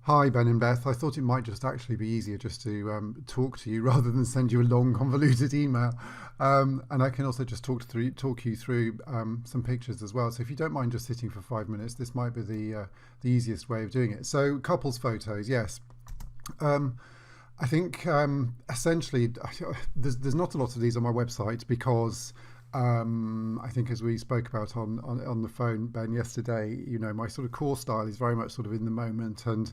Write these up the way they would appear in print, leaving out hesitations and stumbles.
Hi, Ben and Beth. I thought it might just actually be easier just to talk to you rather than send you a long, convoluted email. And I can also just talk you through some pictures as well. So if you don't mind just sitting for 5 minutes, this might be the easiest way of doing it. So couples photos, yes. Um, I think essentially there's not a lot of these on my website because I think as we spoke about on the phone, Ben, yesterday, my sort of core style is very much sort of in the moment and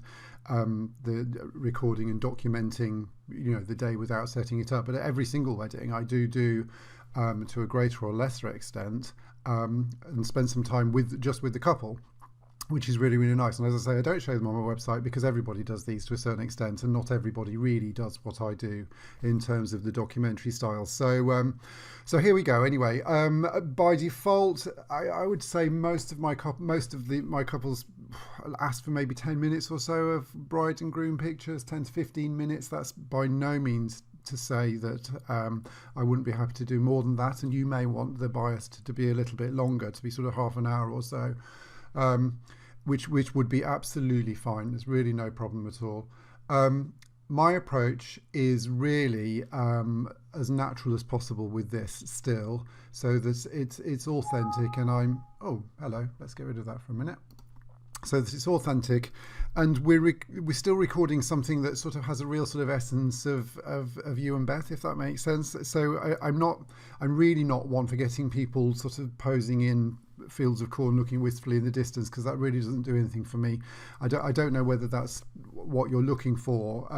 the recording and documenting, the day without setting it up. But at every single wedding, I do to a greater or lesser extent and spend some time with the couple, which is really, really nice. And as I say, I don't show them on my website because everybody does these to a certain extent, and not everybody really does what I do in terms of the documentary style. So here we go. Anyway, by default, I would say most of my couples ask for maybe 10 minutes or so of bride and groom pictures, 10 to 15 minutes. That's by no means to say that I wouldn't be happy to do more than that, and you may want the bias to be a little bit longer, to be sort of half an hour or so. Which would be absolutely fine. There's really no problem at all. My approach is really as natural as possible with this still, so that it's authentic. And oh, hello. Let's get rid of that for a minute. So that it's authentic, and we're still recording something that sort of has a real sort of essence of you and Beth, if that makes sense. So I'm really not one for getting people sort of posing in fields of corn looking wistfully in the distance, because that really doesn't do anything for me. I don't know whether that's what you're looking for,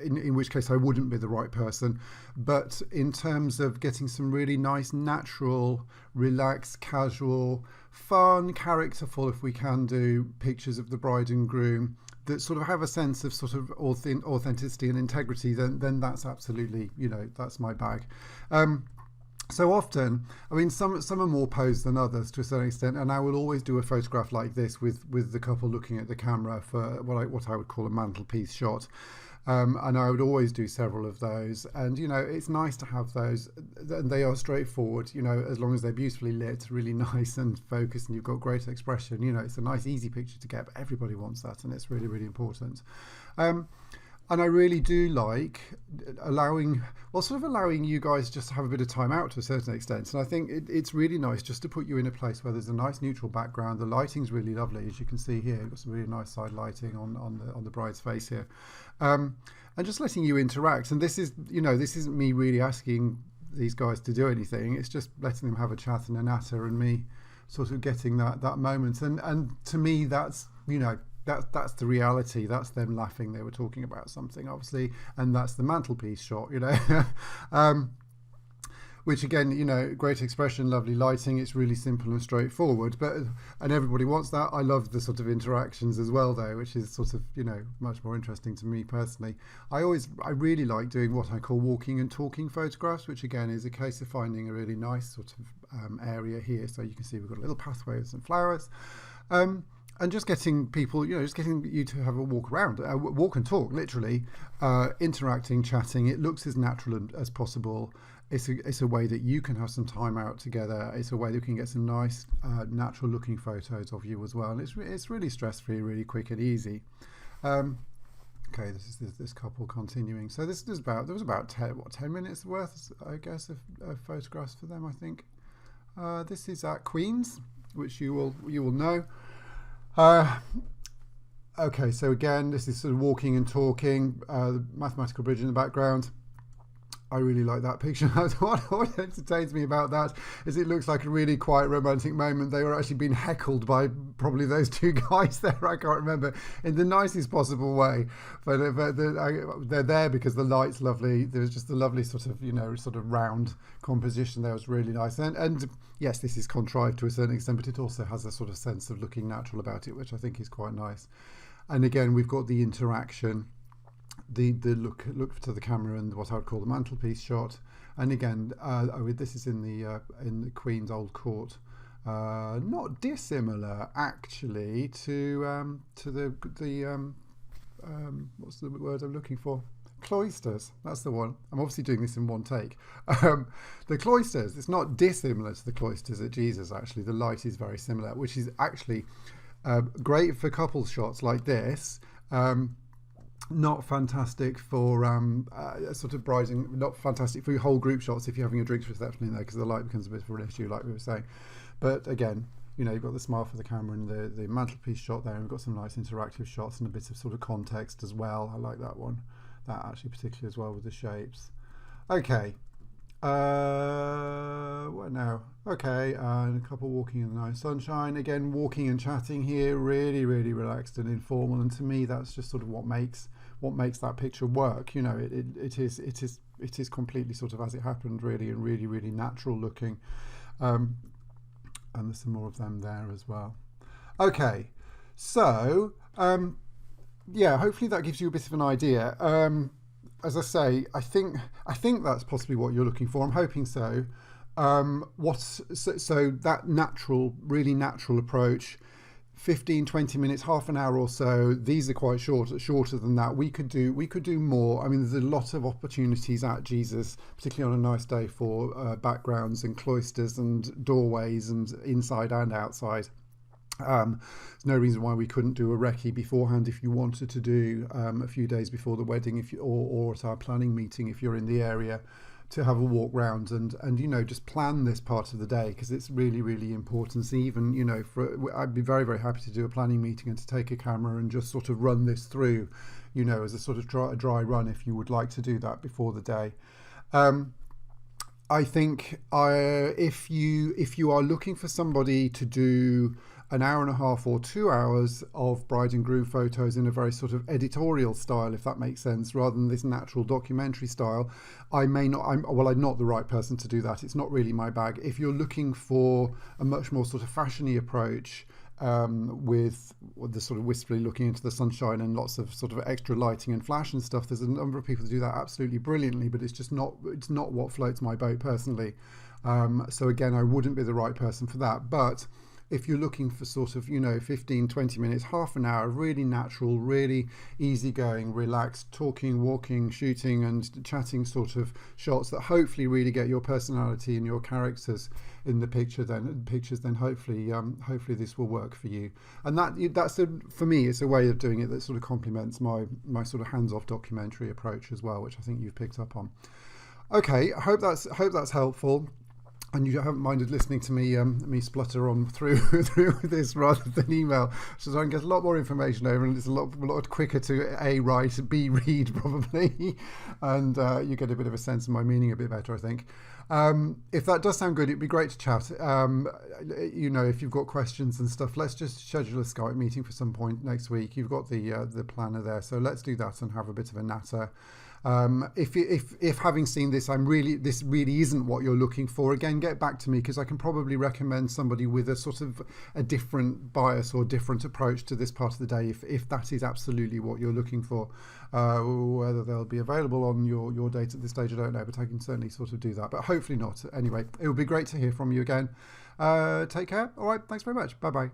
in which case I wouldn't be the right person. But in terms of getting some really nice, natural, relaxed, casual, fun, characterful, if we can do, pictures of the bride and groom that sort of have a sense of sort of authenticity and integrity, then that's absolutely, that's my bag. So often, I mean, some are more posed than others to a certain extent, and I will always do a photograph like this with the couple looking at the camera for what I would call a mantelpiece shot. And I would always do several of those, and it's nice to have those, and they are straightforward, as long as they're beautifully lit, really nice and focused, and you've got great expression. It's a nice easy picture to get, but everybody wants that, and it's really, really important. And I really do like allowing you guys just to have a bit of time out to a certain extent. And I think it's really nice just to put you in a place where there's a nice neutral background. The lighting's really lovely, as you can see here. You've got some really nice side lighting on the bride's face here, and just letting you interact. And this isn't me really asking these guys to do anything. It's just letting them have a chat and a natter, and me sort of getting that moment. And to me, that's that's the reality. That's them laughing. They were talking about something, obviously, and that's the mantelpiece shot. Which again, great expression, lovely lighting. It's really simple and straightforward, and everybody wants that. I love the sort of interactions as well, though, which is sort of much more interesting to me personally. I really like doing what I call walking and talking photographs, which again is a case of finding a really nice sort of area here. So you can see we've got a little pathway with some flowers. And just getting people, just getting you to have a walk around, walk and talk, literally, interacting, chatting. It looks as natural as possible. It's a way that you can have some time out together. It's a way that you can get some nice, natural looking photos of you as well. And it's really stress free, really quick and easy. Okay, this is this couple continuing. So there was about 10 minutes worth, I guess, of photographs for them, I think. This is at Queen's, which you will know. Okay, so again, this is sort of walking and talking, the mathematical bridge in the background. I really like that picture. What entertains me about that is it looks like a really quiet romantic moment. They were actually being heckled by probably those two guys there, I can't remember, in the nicest possible way. But they're there because the light's lovely. There's just a lovely sort of round composition there. It was really nice. And yes, this is contrived to a certain extent, but it also has a sort of sense of looking natural about it, which I think is quite nice. And again, we've got the interaction, the look to the camera, and what I would call the mantelpiece shot. And again, this is in the Queen's Old Court, not dissimilar actually to the what's the word I'm looking for? Cloisters. That's the one. I'm obviously doing this in one take. The cloisters. It's not dissimilar to the cloisters at Jesus. Actually, the light is very similar, which is actually great for couple shots like this. Not fantastic for sort of briding, not fantastic for whole group shots if you're having a drinks reception in there, because the light becomes a bit of an issue, like we were saying. But again, you know, you've got the smile for the camera and the mantelpiece shot there, and we've got some nice interactive shots and a bit of sort of context as well. I like that one, that actually particularly as well with the shapes. Okay, what now? Okay, and a couple walking in the nice sunshine. Again, walking and chatting here, really, really relaxed and informal. And to me, that's just sort of what makes that picture work. You know, it is completely sort of as it happened, really, and really, really natural looking. And there's some more of them there as well. Okay, so yeah, hopefully that gives you a bit of an idea. As I say, I think that's possibly what you're looking for. I'm hoping so. So that natural, really natural approach, 15-20 minutes, half an hour or so. These are quite shorter than that. We could do more. I mean, there's a lot of opportunities at Jesus, particularly on a nice day, for backgrounds and cloisters and doorways and inside and outside. There's no reason why we couldn't do a recce beforehand if you wanted to do a few days before the wedding, or at our planning meeting if you're in the area, to have a walk round and you know, just plan this part of the day, because it's really, really important. So even, you know, I'd be very, very happy to do a planning meeting and to take a camera and just sort of run this through, you know, as a sort of dry run if you would like to do that before the day. I think if you are looking for somebody to do an hour and a half or 2 hours of bride and groom photos in a very sort of editorial style, if that makes sense, rather than this natural documentary style, I'm not the right person to do that. It's not really my bag. If you're looking for a much more sort of fashiony approach, with the sort of wistfully looking into the sunshine and lots of sort of extra lighting and flash and stuff, there's a number of people that do that absolutely brilliantly, but it's not what floats my boat personally. So again, I wouldn't be the right person for that. But if you're looking for sort of, you know, 15-20 minutes, half an hour, really natural, really easygoing, relaxed, talking, walking, shooting and chatting sort of shots that hopefully really get your personality and your characters in the pictures, then hopefully this will work for you. And for me, it's a way of doing it that sort of complements my sort of hands-off documentary approach as well, which I think you've picked up on. Okay, I hope that's helpful. And you haven't minded listening to me splutter on through this rather than email, so I can get a lot more information over, and it's a lot quicker to A, write, B, read probably, and you get a bit of a sense of my meaning a bit better, I think. If that does sound good, it'd be great to chat. You know, if you've got questions and stuff, let's just schedule a Skype meeting for some point next week. You've got the planner there, so let's do that and have a bit of a natter. If having seen this, this really isn't what you're looking for, again, get back to me, because I can probably recommend somebody with a sort of a different bias or different approach to this part of the day, if that is absolutely what you're looking for. Whether they'll be available on your date at this stage, I don't know, but I can certainly sort of do that, but hopefully not. Anyway, it would be great to hear from you again. Take care. All right, thanks very much. Bye bye.